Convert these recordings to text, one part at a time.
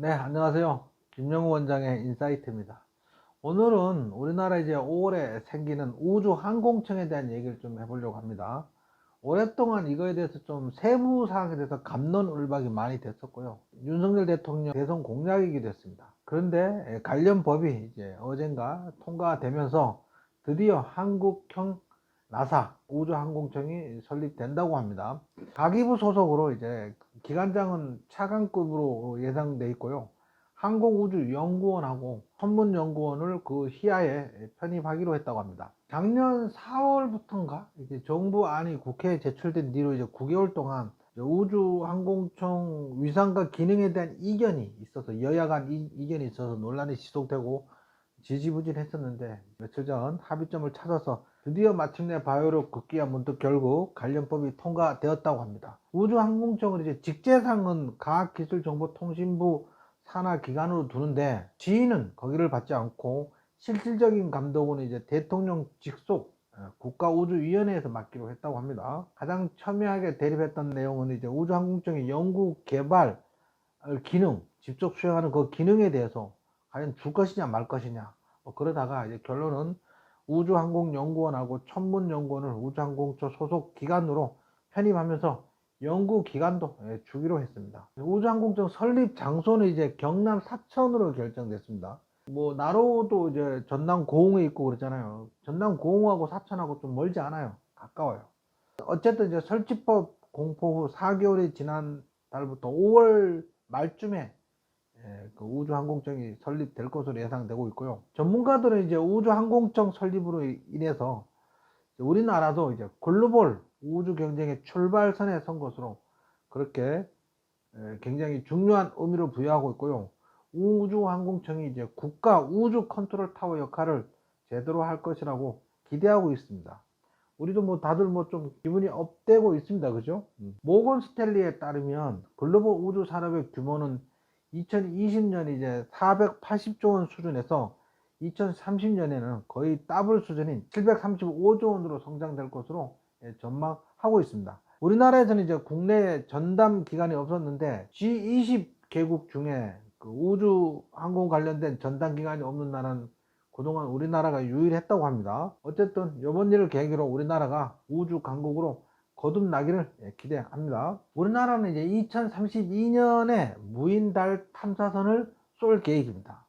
네, 안녕하세요. 김영우 원장의 인사이트입니다. 오늘은 우리나라 이제 5월에 생기는 우주항공청에 대한 얘기를 좀 해보려고 합니다. 오랫동안 이거에 대해서 좀 세부 사항에 대해서 갑론을박이 많이 됐었고요. 윤석열 대통령 대선 공약이기도 했습니다. 그런데 관련 법이 이제 어젠가 통과되면서 드디어 한국형 나사 우주항공청이 설립된다고 합니다. 가기부 소속으로 이제 기관장은 차관급으로 예상돼 있고요. 항공우주연구원하고 천문연구원을 그 희하에 편입하기로 했다고 합니다. 작년 4월부터인가 이제 정부안이 국회에 제출된 뒤로 이제 9개월 동안 우주항공청 위상과 기능에 대한 이견이 있어서 여야 간 이견이 있어서 논란이 지속되고 지지부진했었는데 며칠 전 합의점을 찾아서 드디어 마침내 바이오로 급기야 문득 결국 관련법이 통과되었다고 합니다. 우주항공청은 이제 직제상은 과학기술정보통신부 산하기관으로 두는데 지휘는 거기를 받지 않고 실질적인 감독은 이제 대통령 직속 국가우주위원회에서 맡기로 했다고 합니다. 가장 첨예하게 대립했던 내용은 이제 우주항공청의 연구 개발 기능, 직접 수행하는 그 기능에 대해서 과연 줄 것이냐 말 것이냐 그러다가 이제 결론은 우주항공연구원하고 천문연구원을 우주항공청 소속 기관으로 편입하면서 연구기관도 주기로 했습니다. 우주항공청 설립 장소는 이제 경남 사천으로 결정됐습니다. 뭐 나로도 이제 전남 고흥에 있고 그러잖아요. 전남 고흥하고 사천하고 좀 멀지 않아요. 가까워요. 어쨌든 이제 설치법 공포 후 4개월이 지난 달부터 5월 말쯤에 그 우주항공청이 설립될 것으로 예상되고 있고요. 전문가들은 이제 우주항공청 설립으로 인해서 우리나라도 이제 글로벌 우주 경쟁의 출발선에 선 것으로 그렇게 굉장히 중요한 의미를 부여하고 있고요. 우주항공청이 이제 국가 우주 컨트롤 타워 역할을 제대로 할 것이라고 기대하고 있습니다. 우리도 뭐 다들 뭐 좀 기분이 업되고 있습니다. 그죠? 모건 스탠리에 따르면 글로벌 우주 산업의 규모는 2020년 이제 480조 원 수준에서 2030년에는 거의 더블 수준인 735조 원으로 성장될 것으로 전망하고 있습니다. 우리나라에서는 이제 국내 전담 기관이 없었는데 G20 개국 중에 그 우주 항공 관련된 전담 기관이 없는 나라는 그동안 우리나라가 유일했다고 합니다. 어쨌든 이번 일을 계기로 우리나라가 우주 강국으로 거듭나기를 기대합니다. 우리나라는 이제 2032년에 무인달 탐사선을 쏠 계획입니다.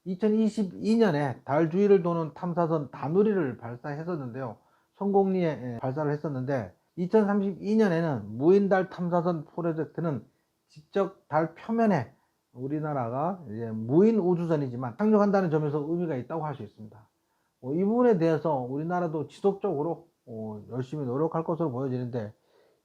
2022년에 달 주위를 도는 탐사선 다누리를 발사했었는데요. 성공리에 발사를 했었는데 2032년에는 무인달 탐사선 프로젝트는 직접 달 표면에 우리나라가 이제 무인 우주선이지만 착륙한다는 점에서 의미가 있다고 할 수 있습니다. 이 부분에 대해서 우리나라도 지속적으로 열심히 노력할 것으로 보여지는데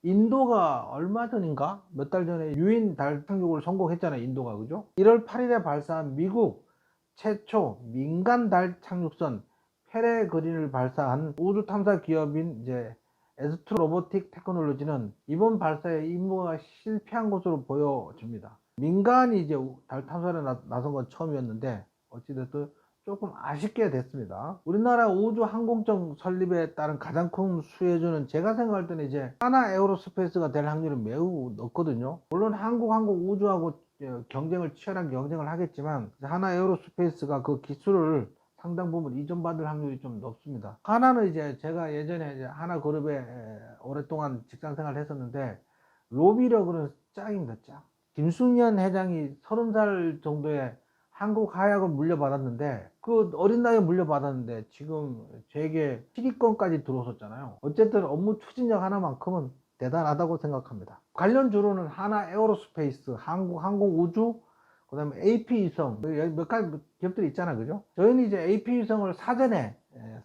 인도가 얼마 전인가 몇 달 전에 유인 달 착륙을 성공했잖아요. 인도가 그죠? 1월 8일에 발사한 미국 최초 민간 달 착륙선 페레그린을 발사한 우주 탐사 기업인 이제 에스트로 로보틱 테크놀로지는 이번 발사에 임무가 실패한 것으로 보여집니다. 민간이 이제 달 탐사를 나선 건 처음이었는데 어찌됐든 조금 아쉽게 됐습니다. 우리나라 우주항공청 설립에 따른 가장 큰 수혜주는 제가 생각할 때는 이제 하나 에어로스페이스가 될 확률이 매우 높거든요. 물론 한국 우주하고 치열한 경쟁을 하겠지만 하나 에어로스페이스가 그 기술을 상당 부분 이전받을 확률이 좀 높습니다. 하나는 이제 제가 예전에 이제 하나 그룹에 오랫동안 직장 생활을 했었는데 로비력으로는 짱입니다. 짱. 김승현 회장이 30살 정도에 한국 하약을 물려받았는데 그 어린 나이에 물려받았는데 지금 재계 7위권까지 들어섰잖아요. 어쨌든 업무 추진력 하나만큼은 대단하다고 생각합니다. 관련 주로는 하나 에어로스페이스, 한국 항공우주, 그 다음에 AP위성 몇 가지 기업들이 있잖아요. 그죠? 저희는 이제 AP위성을 사전에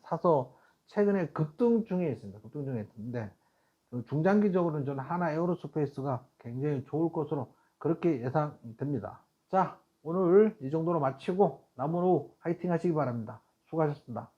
사서 최근에 급등 중에 있습니다. 급등 중에 있는데 중장기적으로는 저는 하나 에어로스페이스가 굉장히 좋을 것으로 그렇게 예상됩니다. 자, 오늘 이 정도로 마치고 남은 오후 화이팅 하시기 바랍니다. 수고하셨습니다.